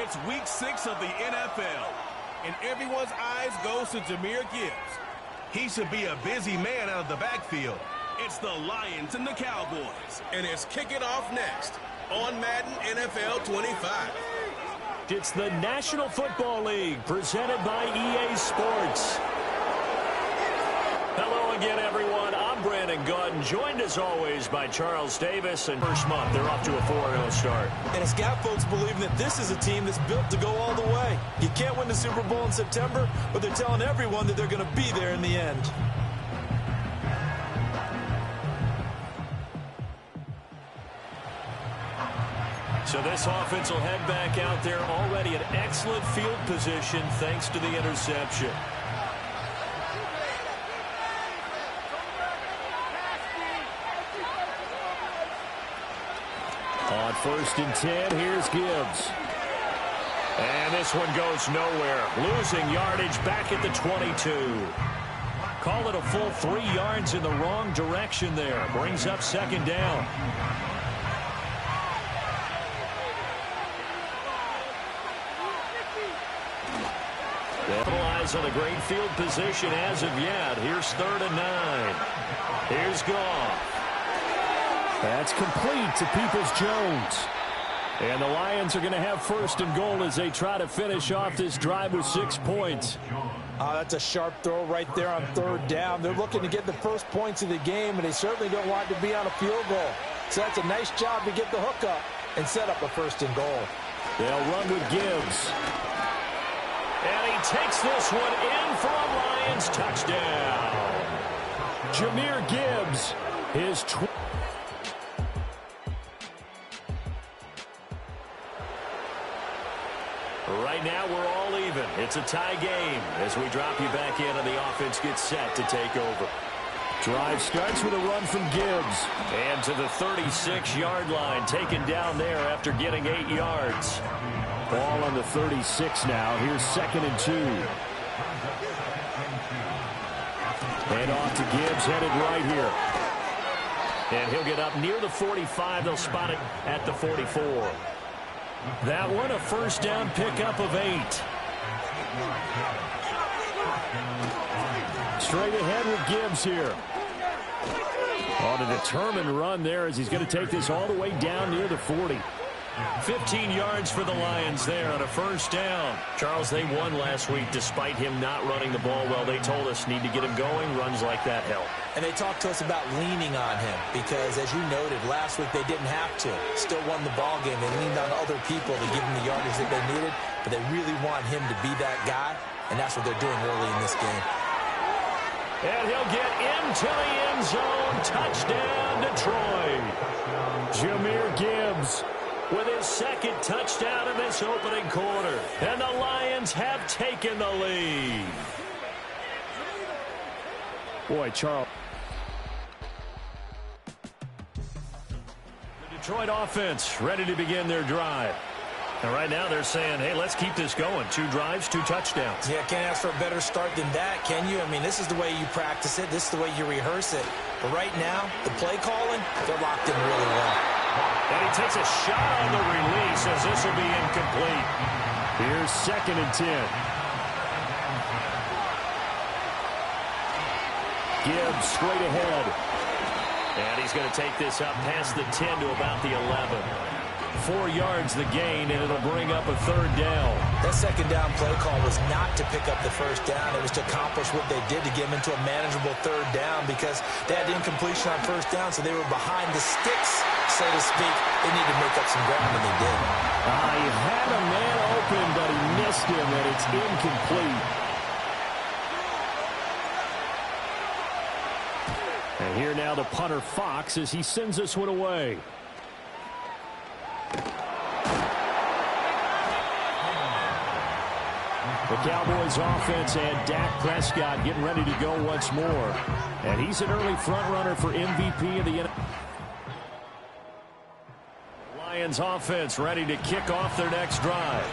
It's week 6 of the NFL, and everyone's eyes goes to Jahmyr Gibbs. He should be a busy man out of the backfield. It's the Lions and the Cowboys, and it's kicking off next on Madden NFL 25. It's the National Football League presented by EA Sports. Hello again, everyone. I'm Brandon Gautin, joined as always by Charles Davis. And first month, they're off to a 4-0 start. And it's got folks believing that this is a team that's built to go all the way. You can't win the Super Bowl in September, but they're telling everyone that they're going to be there in the end. So this offense will head back out there, already in excellent field position thanks to the interception. On 1st and 10, here's Gibbs. And this one goes nowhere. Losing yardage back at the 22. Call it a full 3 yards in the wrong direction there. Brings up 2nd down. Capitalize on a great field position as of yet. Here's 3rd and 9. Here's Goff. That's complete to Peoples-Jones. And the Lions are going to have 1st and goal as they try to finish off this drive with 6 points. That's a sharp throw right there on 3rd down. They're looking to get the first points of the game, and they certainly don't want to be on a field goal. So that's a nice job to get the hook up and set up a 1st and goal. They'll run with Gibbs. And he takes this one in for a Lions touchdown. Jahmyr Gibbs, his Right now, we're all even. It's a tie game as we drop you back in and the offense gets set to take over. Drive starts with a run from Gibbs. And to the 36-yard line, taken down there after getting 8 yards. Ball on the 36 now. Here's 2nd and 2. And off to Gibbs, headed right here. And he'll get up near the 45. They'll spot it at the 44. That one, a 1st down pickup of 8. Straight ahead with Gibbs here. On a determined run there as he's going to take this all the way down near the 40. 15 yards for the Lions there on a 1st down. Charles, they won last week despite him not running the ball well. They told us need to get him going. Runs like that help. And they talked to us about leaning on him because, as you noted, last week they didn't have to. Still won the ball game. They leaned on other people to give them the yardage that they needed, but they really want him to be that guy, and that's what they're doing early in this game. And he'll get into the end zone. Touchdown, Detroit. Jahmyr Gibbs with his 2nd touchdown in this opening quarter. And the Lions have taken the lead. Boy, Charles. The Detroit offense ready to begin their drive. And right now they're saying, hey, let's keep this going. 2 drives, 2 touchdowns. Yeah, can't ask for a better start than that, can you? I mean, this is the way you practice it. This is the way you rehearse it. But right now, the play calling, they're locked in really well. And he takes a shot on the release as this will be incomplete. Here's 2nd and 10. Gibbs straight ahead. And he's going to take this up past the 10 to about the 11. 4 yards the gain, and it'll bring up a 3rd down. That 2nd down play call was not to pick up the 1st down. It was to accomplish what they did to get them into a manageable 3rd down because they had incompletion on 1st down, so they were behind the sticks, so to speak. They needed to make up some ground, and they did. He had a man open, but he missed him, and it's incomplete. And here now the punter, Fox, as he sends this one away. The Cowboys offense and Dak Prescott getting ready to go once more. And he's an early front runner for MVP of the NFL. Lions offense ready to kick off their next drive.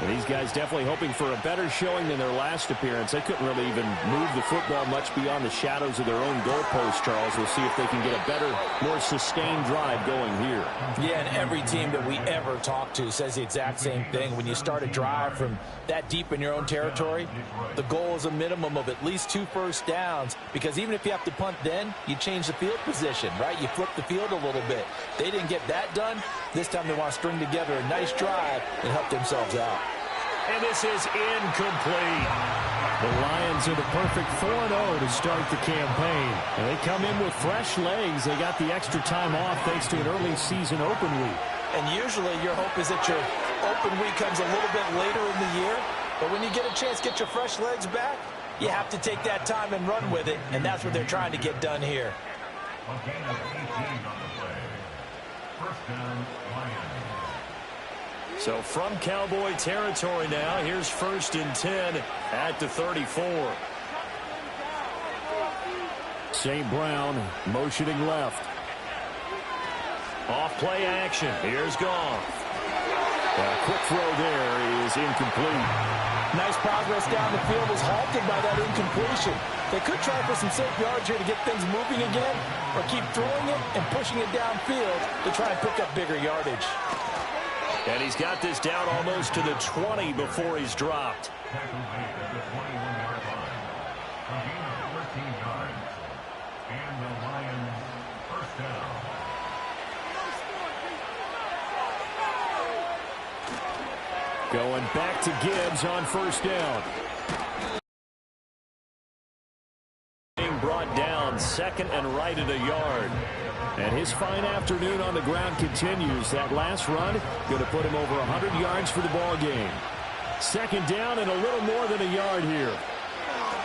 And these guys definitely hoping for a better showing than their last appearance. They couldn't really even move the football much beyond the shadows of their own goalpost, Charles. We'll see if they can get a better, more sustained drive going here. Yeah, and every team that we ever talk to says the exact same thing. When you start a drive from that deep in your own territory, the goal is a minimum of at least 2 first downs, because even if you have to punt then, you change the field position, right? You flip the field a little bit. They didn't get that done. This time they want to string together a nice drive and help themselves out. And this is incomplete. The Lions are the perfect 4-0 to start the campaign. And they come in with fresh legs. They got the extra time off thanks to an early season open week. And usually your hope is that your open week comes a little bit later in the year. But when you get a chance to get your fresh legs back, you have to take that time and run with it. And that's what they're trying to get done here. First down, Lions. So from Cowboy territory now, here's 1st and 10 at the 34. St. Brown motioning left. Off play action. Here's Goff. A quick throw there is incomplete. Nice progress down the field was halted by that incompletion. They could try for some safe yards here to get things moving again, or keep throwing it and pushing it downfield to try and pick up bigger yardage. And he's got this down almost to the 20 before he's dropped. Going back to Gibbs on 1st down. Being brought down 2nd and right at a yard. And his fine afternoon on the ground continues. That last run going to put him over 100 yards for the ball game. 2nd down and a little more than a yard here.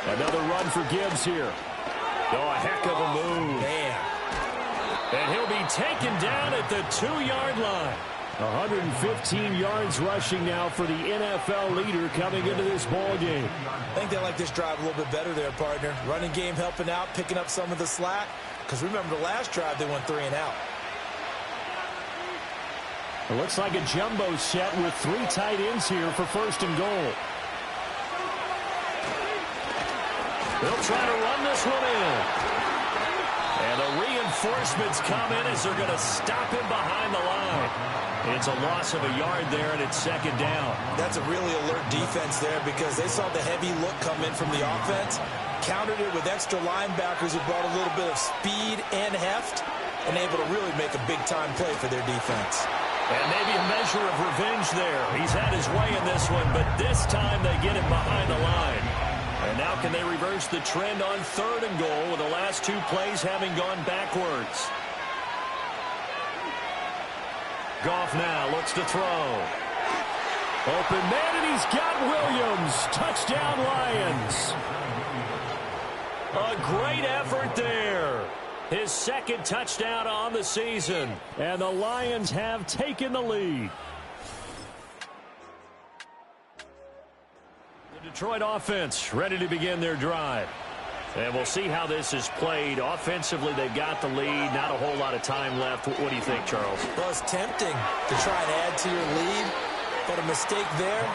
Another run for Gibbs here. Oh, a heck of a move. Man. And he'll be taken down at the 2-yard line. 115 yards rushing now for the NFL leader coming into this ball game. I think they like this drive a little bit better there, partner. Running game helping out, picking up some of the slack. Because remember, the last drive, they went 3 and out. It looks like a jumbo set with 3 tight ends here for 1st and goal. They'll try to run this one in. And the reinforcements come in as they're going to stop him behind the line. It's a loss of a yard there, and it's 2nd down. That's a really alert defense there, because they saw the heavy look come in from the offense, countered it with extra linebackers who brought a little bit of speed and heft, and able to really make a big-time play for their defense. And maybe a measure of revenge there. He's had his way in this one, but this time they get him behind the line. And now can they reverse the trend on 3rd and goal with the last 2 plays having gone backwards? Goff now looks to throw. Open man, and he's got Williams. Touchdown, Lions. A great effort there. His 2nd touchdown on the season. And the Lions have taken the lead. The Detroit offense ready to begin their drive. And we'll see how this is played. Offensively, they've got the lead. Not a whole lot of time left. What do you think, Charles? Well, it's tempting to try and add to your lead, but a mistake there,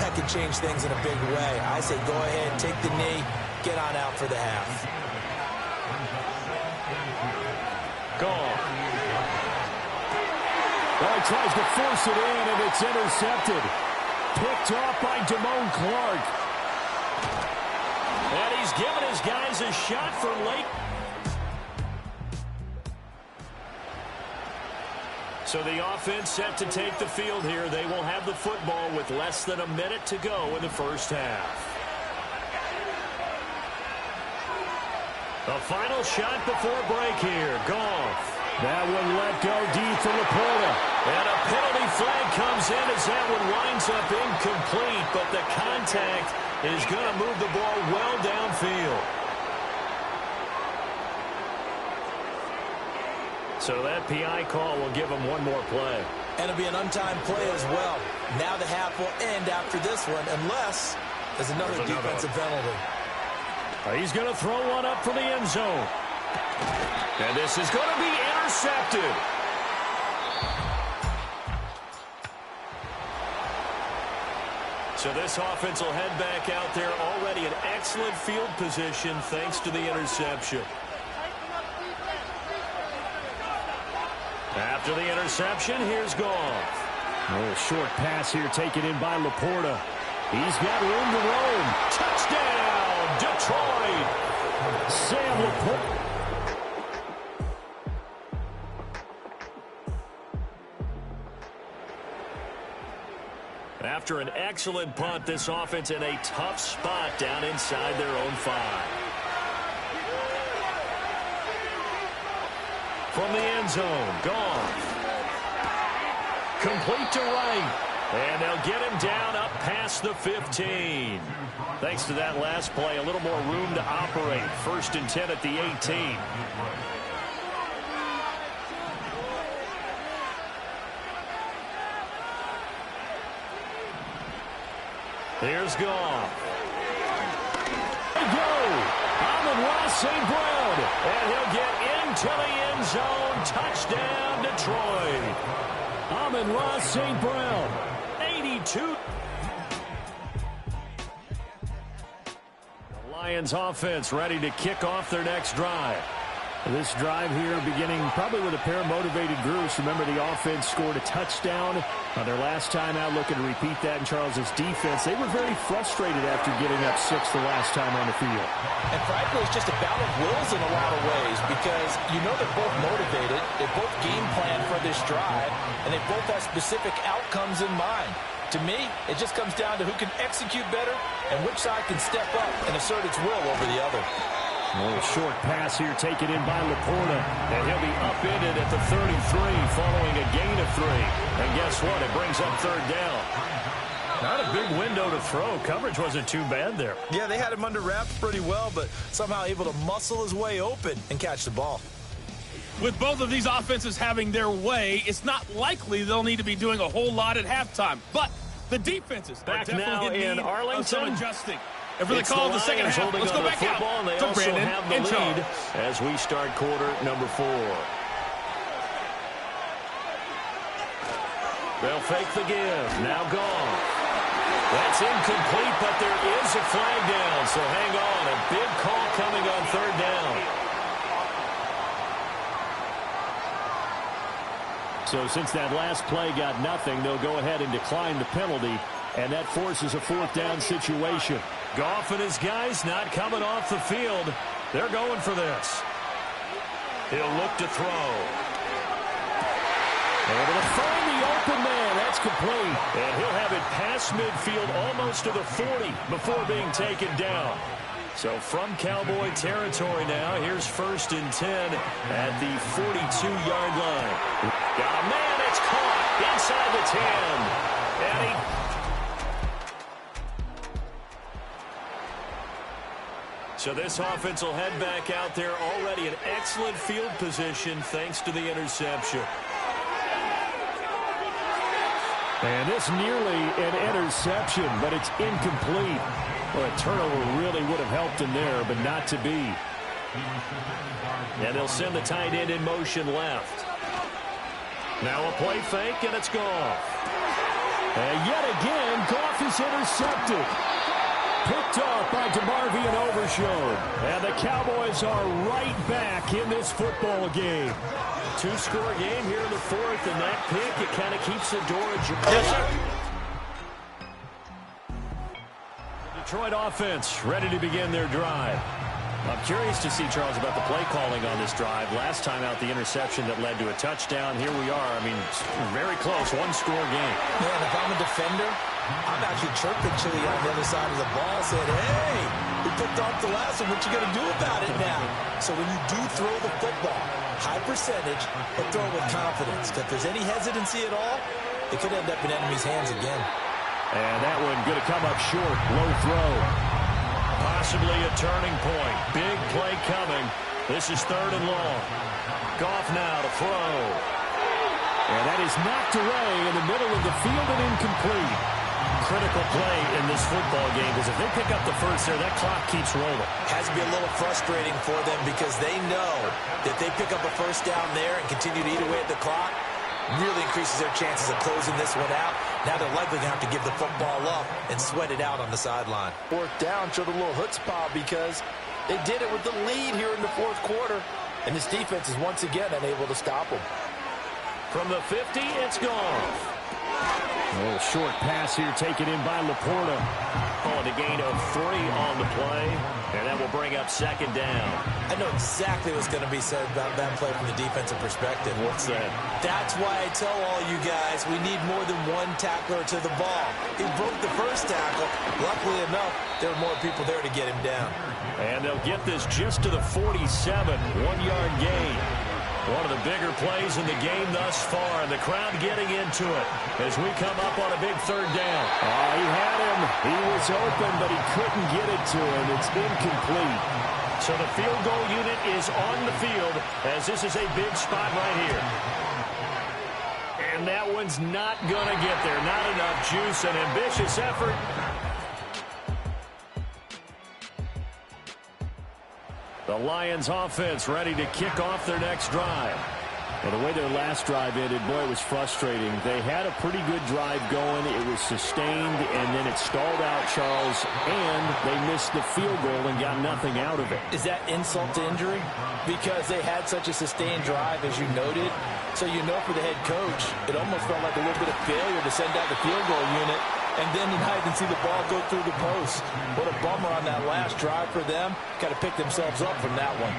that could change things in a big way. I say go ahead, take the knee, get on out for the half. Gone. Well, he tries to force it in, and it's intercepted. Picked off by Damone Clark. And he's given his guys a shot for late. So the offense set to take the field here. They will have the football with less than a minute to go in the 1st half. The final shot before break here. Goff. That one let go deep for Laporta. And a penalty flag comes in as that one winds up incomplete, but the contact is going to move the ball well downfield. So that PI call will give him one more play. And it'll be an untimed play as well. Now the half will end after this one, unless there's another defensive penalty. He's going to throw one up for the end zone. And this is going to be intercepted. So this offense will head back out there, already in excellent field position thanks to the interception. After the interception, here's Goff. A short pass here taken in by Laporta. He's got room to roam. Touchdown, Detroit. Sam Laporta. After an excellent punt, this offense in a tough spot down inside their own 5. From the end zone, Goff. Complete to right. And they'll get him down up past the 15. Thanks to that last play, a little more room to operate. 1st and 10 at the 18. Here's Goff. They go. Amon-Ra St. Brown. And he'll get into the end zone. Touchdown, Detroit. Amon-Ra St. Brown. 82. The Lions offense ready to kick off their next drive. This drive here beginning probably with a pair of motivated groups. Remember, the offense scored a touchdown on their last time out, looking to repeat that in Charles's defense. They were very frustrated after giving up 6 the last time on the field. And frankly, it's just a battle of wills in a lot of ways because you know they're both motivated, they both game plan for this drive, and they both have specific outcomes in mind. To me, it just comes down to who can execute better and which side can step up and assert its will over the other. A short pass here taken in by Laporta. And he'll be upended at the 33 following a gain of 3. And guess what? It brings up 3rd down. Not a big window to throw. Coverage wasn't too bad there. Yeah, they had him under wraps pretty well, but somehow able to muscle his way open and catch the ball. With both of these offenses having their way, it's not likely they'll need to be doing a whole lot at halftime. But the defenses back are now definitely in Arlington. Some adjusting. If they call the second half, let's go back out and they to also Brandon have the lead as we start quarter number 4. They'll fake the give. Now gone. That's incomplete, but there is a flag down, so hang on. A big call coming on 3rd down. So since that last play got nothing, they'll go ahead and decline the penalty, and that forces a 4th down situation. Goff and his guys not coming off the field. They're going for this. He'll look to throw. Able to find the open man. That's complete. And he'll have it past midfield almost to the 40 before being taken down. So from Cowboy territory now, here's 1st and 10 at the 42-yard line. Got a man, it's caught inside the 10. And he... So this offense will head back out there, already in excellent field position thanks to the interception. And this nearly an interception, but it's incomplete. Well, a turnover really would have helped him there, but not to be. And they'll send the tight end in motion left. Now a play fake, and it's Goff. And yet again, Goff is intercepted. Picked off by DeMarvion Overshown. And the Cowboys are right back in this football game. 2-score game here in the 4th, and that pick, it kind of keeps the door ajar. Yes, sir. Detroit offense ready to begin their drive. I'm curious to see, Charles, about the play calling on this drive. Last time out, the interception that led to a touchdown. Here we are. I mean, very close, 1-score game. Man, if I'm a defender, I'm actually chirping Chili on the other side of the ball, saying, hey, we picked off the last one. What you going to do about it now? So when you do throw the football, high percentage, but throw it with confidence. If there's any hesitancy at all, it could end up in enemy's hands again. And that one going to come up short. Low throw. Possibly a turning point. Big play coming. This is 3rd and long. Goff now to throw. And that is knocked away in the middle of the field and incomplete. Critical play in this football game, because if they pick up the first there, that clock keeps rolling. Has to be a little frustrating for them because they know that they pick up a first down there and continue to eat away at the clock, really increases their chances of closing this one out. Now they're likely going to have to give the football up and sweat it out on the sideline. Fourth down showed a little chutzpah because they did it with the lead here in the fourth quarter. And this defense is once again unable to stop them. From the 50, it's gone. A little short pass here taken in by Laporta. Calling a gain of 3 on the play, and that will bring up second down. I know exactly what's going to be said about that play from the defensive perspective. What's that? That's why I tell all you guys we need more than one tackler to the ball. He broke the first tackle. Luckily enough, there were more people there to get him down. And they'll get this just to the 47, 1-yard gain. One of the bigger plays in the game thus far, and the crowd getting into it as we come up on a big third down. Oh, he had him. He was open, but he couldn't get it to him. It's incomplete. So the field goal unit is on the field as this is a big spot right here. And that one's not going to get there. Not enough juice. An ambitious effort. The Lions offense ready to kick off their next drive. Well, the way their last drive ended, boy, it was frustrating. They had a pretty good drive going. It was sustained, and then it stalled out, Charles, and they missed the field goal and got nothing out of it. Is that insult to injury? Because they had such a sustained drive, as you noted. So you know for the head coach, it almost felt like a little bit of failure to send out the field goal unit and then deny and see the ball go through the post. What a bummer on that last drive for them. Got to pick themselves up from that one.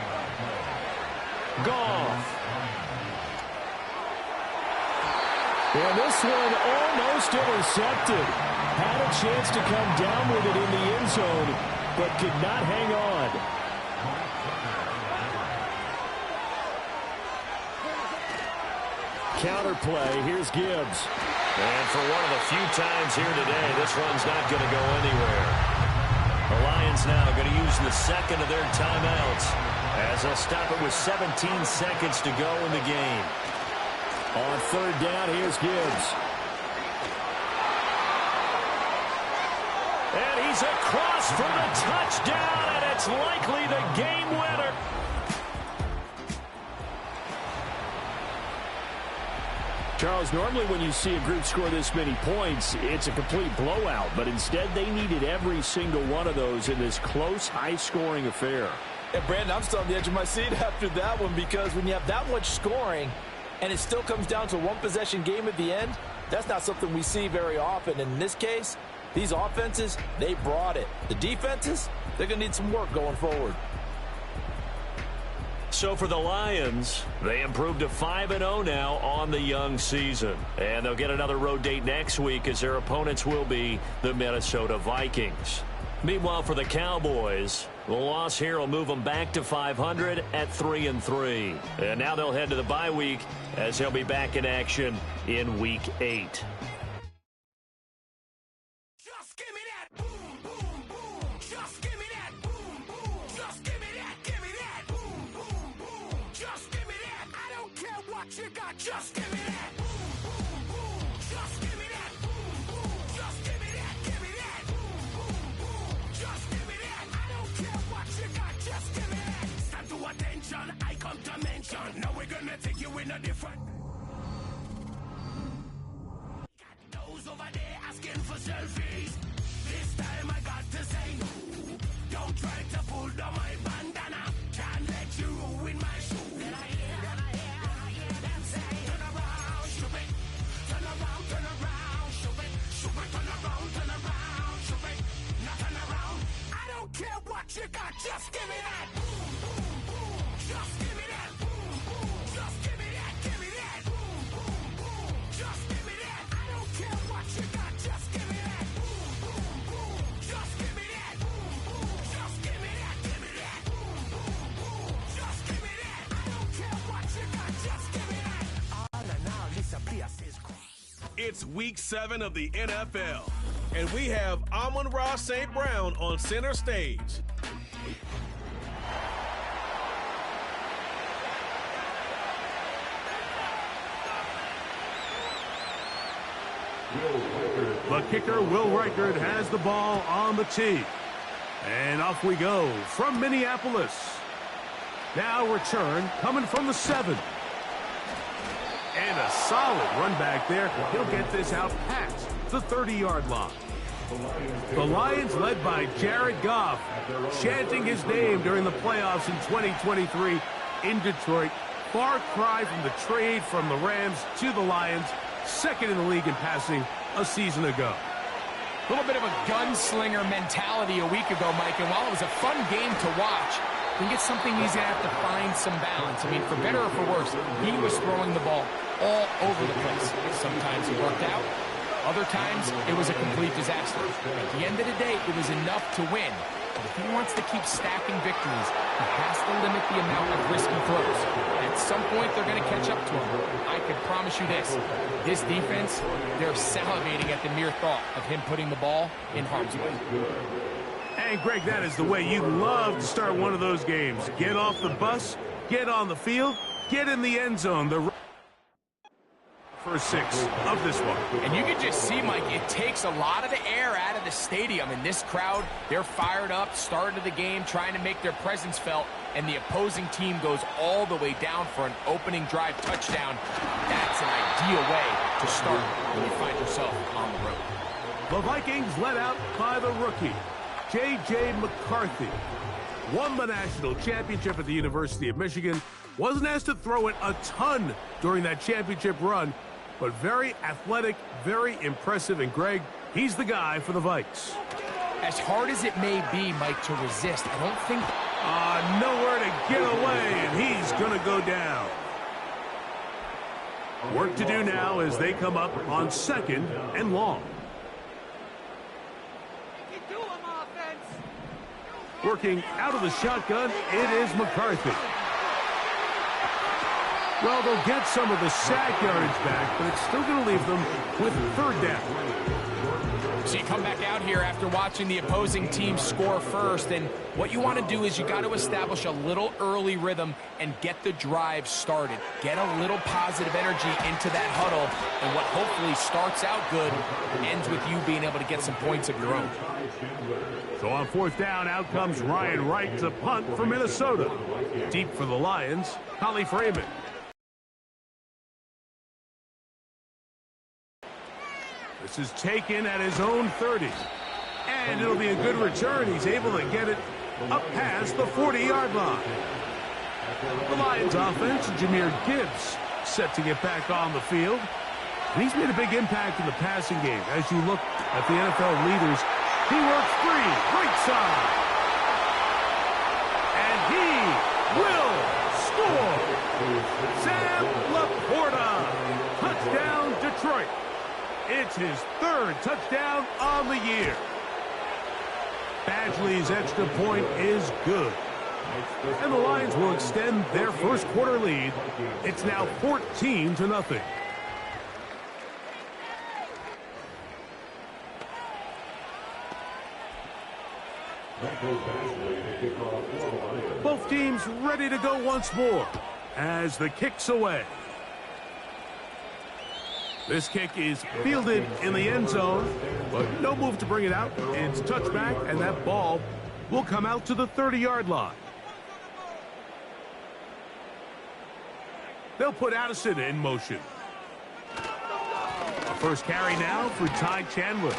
Goff. And this one almost intercepted. Had a chance to come down with it in the end zone, but could not hang on. Counter play. Here's Gibbs. And for one of the few times here today, this run's not going to go anywhere. The Lions now going to use the second of their timeouts as they'll stop it with 17 seconds to go in the game. On third down, here's Gibbs. And he's across for the touchdown, and it's likely the game winner. Charles, normally when you see a group score this many points, it's a complete blowout. But instead, they needed every single one of those in this close, high-scoring affair. And, Brandon, I'm still on the edge of my seat after that one because when you have that much scoring and it still comes down to a one-possession game at the end, that's not something we see very often. And in this case, these offenses, they brought it. The defenses, they're going to need some work going forward. So for the Lions, they improved to 5-0 now on the young season. And they'll get another road date next week as their opponents will be the Minnesota Vikings. Meanwhile, for the Cowboys, the loss here will move them back to 500 at 3-3. And now they'll head to the bye week as they'll be back in action in Week 8. Just give me that. Just give me that. Just give me that. Give me that. Just give me that. I don't care what you got. Just give me that. Stand to attention. I come to mention. Now we're gonna take you in a different. Got those over there asking for selfies. This time I got to say no. Don't try to pull down my bandana. Can't let you ruin my shoe. You got, just give me that. Just give me that. Just give me that. Give me that. Just give me that. I don't care what you got. Just give me that. Just give me that. Just give me that. Give me that. Just give me that. I don't care what you got. Just give me that. All in all, this place is great. It's week 7 of the NFL, and we have Amon-Ra St. Brown on center stage. The kicker, Will Reichard, has the ball on the tee. And off we go from Minneapolis. Now return coming from the 7. And a solid run back there. He'll get this out past the 30-yard line. The Lions, led by Jared Goff, chanting his name during the playoffs in 2023 in Detroit. Far cry from the trade from the Rams to the Lions, second in the league in passing a season ago. A little bit of a gunslinger mentality a week ago, Mike, and while it was a fun game to watch, I think it's something he's going to have to find some balance. I mean, for better or for worse, he was throwing the ball all over the place. Sometimes it worked out. Other times, it was a complete disaster. At the end of the day, it was enough to win. But if he wants to keep stacking victories, he has to limit the amount of risky throws. At some point, they're going to catch up to him. I can promise you this defense, they're salivating at the mere thought of him putting the ball in harm's way. And, Greg, that is the way you love to start one of those games. Get off the bus, get on the field, get in the end zone. The first 6 of this one. And you can just see, Mike, it takes a lot of the air out of the stadium. And this crowd, they're fired up, started the game, trying to make their presence felt. And the opposing team goes all the way down for an opening drive touchdown. That's an ideal way to start when you find yourself on the road. The Vikings led out by the rookie, J.J. McCarthy. Won the national championship at the University of Michigan. Wasn't asked to throw it a ton during that championship run, but very athletic, very impressive. And, Greg, he's the guy for the Vikes. As hard as it may be, Mike, to resist, I don't think... nowhere to get away, and he's going to go down. Work to do now as they come up on 2nd and long. Working out of the shotgun, it is McCarthy. Well, they'll get some of the sack yardage back, but it's still going to leave them with 3rd down. So you come back out here after watching the opposing team score first, and what you want to do is you got to establish a little early rhythm and get the drive started. Get a little positive energy into that huddle, and what hopefully starts out good ends with you being able to get some points of your own. So on 4th down, out comes Ryan Wright to punt for Minnesota. Deep for the Lions, Holly Freeman. This is taken at his own 30. And it'll be a good return. He's able to get it up past the 40-yard line. The Lions offense, Jahmyr Gibbs, set to get back on the field. And he's made a big impact in the passing game. As you look at the NFL leaders, he works free, right side. And he will score. Sam Laporta. Touchdown, Detroit. It's his 3rd touchdown on the year. Badgley's extra point is good. And the Lions will extend their first quarter lead. It's now 14-0. Both teams ready to go once more as the kick's away. This kick is fielded in the end zone, but no move to bring it out. It's touchback, and that ball will come out to the 30-yard line. They'll put Addison in motion. A first carry now for Ty Chandler.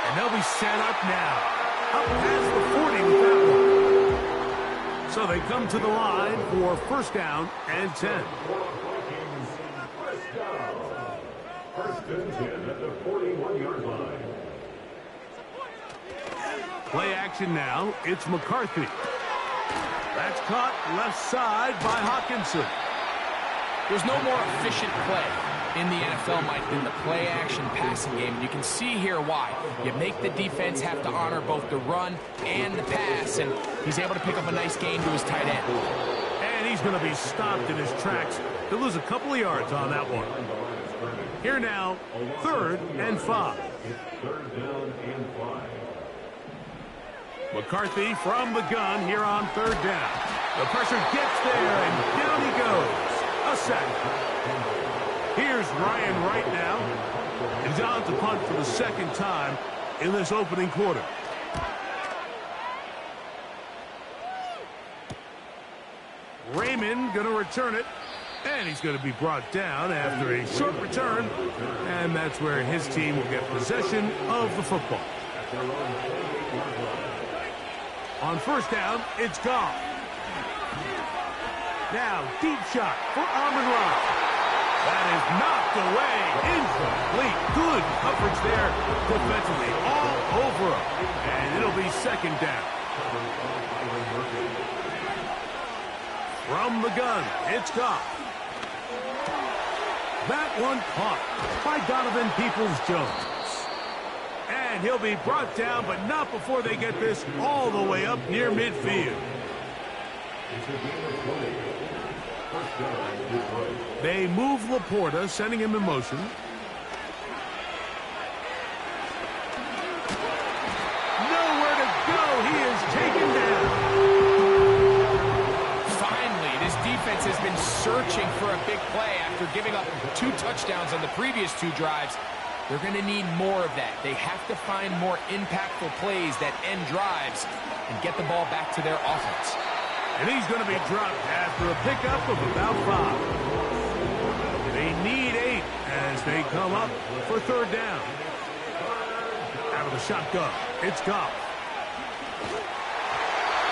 And they'll be set up now. Up past the 40 with that one. So they come to the line for 1st down and 10. First and 10 at the 41-yard line. Play action now. It's McCarthy. That's caught left side by Hawkinson. There's no more efficient play in the NFL, Mike, than the play-action passing game. And you can see here why. You make the defense have to honor both the run and the pass, and he's able to pick up a nice gain to his tight end. And he's going to be stopped in his tracks. He'll lose a couple of yards on that one. Here now, 3rd and 5. McCarthy from the gun here on 3rd down. The pressure gets there, and down he goes. A sack. Here's Ryan Wright now. He's on to punt for the 2nd time in this opening quarter. Raymond going to return it. And he's going to be brought down after a short return. And that's where his team will get possession of the football. On first down, it's Goff. Now, deep shot for Amon-Ra. That is knocked away. Incomplete. Good coverage there defensively. All over him. And it'll be second down. From the gun, it's Goff. That one caught by Donovan Peoples-Jones. And he'll be brought down, but not before they get this all the way up near midfield. They move Laporta, sending him in motion. Nowhere to go. He is taken down. Finally, this defense has been searching for a big play after giving up 2 touchdowns on the previous 2 drives. They're going to need more of that. They have to find more impactful plays that end drives and get the ball back to their offense. And he's going to be dropped after a pickup of about 5. They need 8 as they come up for third down. Out of the shotgun, it's Goff.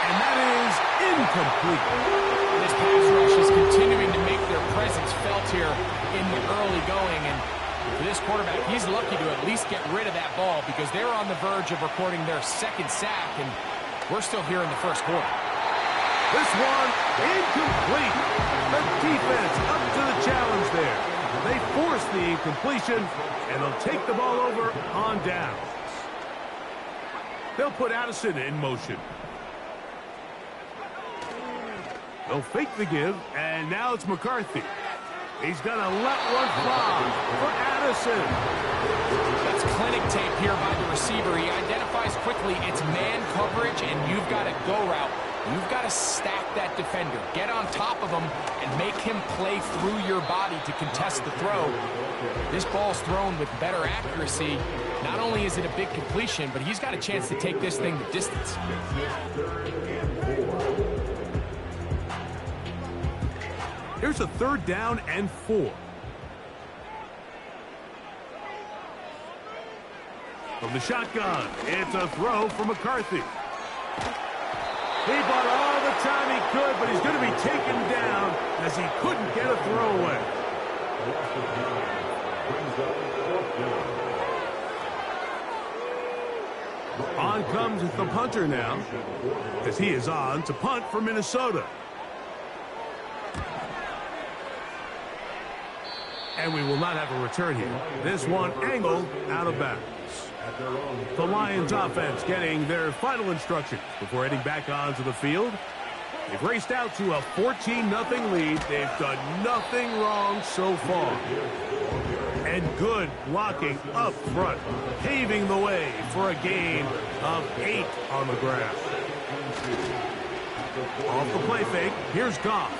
And that is incomplete. This pass rush is continuing to make their presence felt here in the early going. And for this quarterback, he's lucky to at least get rid of that ball because they're on the verge of recording their second sack, and we're still here in the first quarter. This one incomplete. The defense up to the challenge there. They force the incompletion, and they'll take the ball over on downs. They'll put Addison in motion. They'll fake the give, and now it's McCarthy. He's going to let one fly for Addison. That's clinic tape here by the receiver. He identifies quickly it's man coverage, and you've got a go route. You've got to stack that defender. Get on top of him and make him play through your body to contest the throw. This ball's thrown with better accuracy. Not only is it a big completion, but he's got a chance to take this thing the distance. Here's a third down and 4. From the shotgun, it's a throw for McCarthy. He bought all the time he could, but he's going to be taken down as he couldn't get a throw away. On comes the punter now, as he is on to punt for Minnesota. And we will not have a return here. This one angled out of bounds. The Lions offense getting their final instructions before heading back onto the field. They've raced out to a 14-0 lead. They've done nothing wrong so far. And good blocking up front, paving the way for a gain of 8 on the ground. Off the play fake, here's Goff.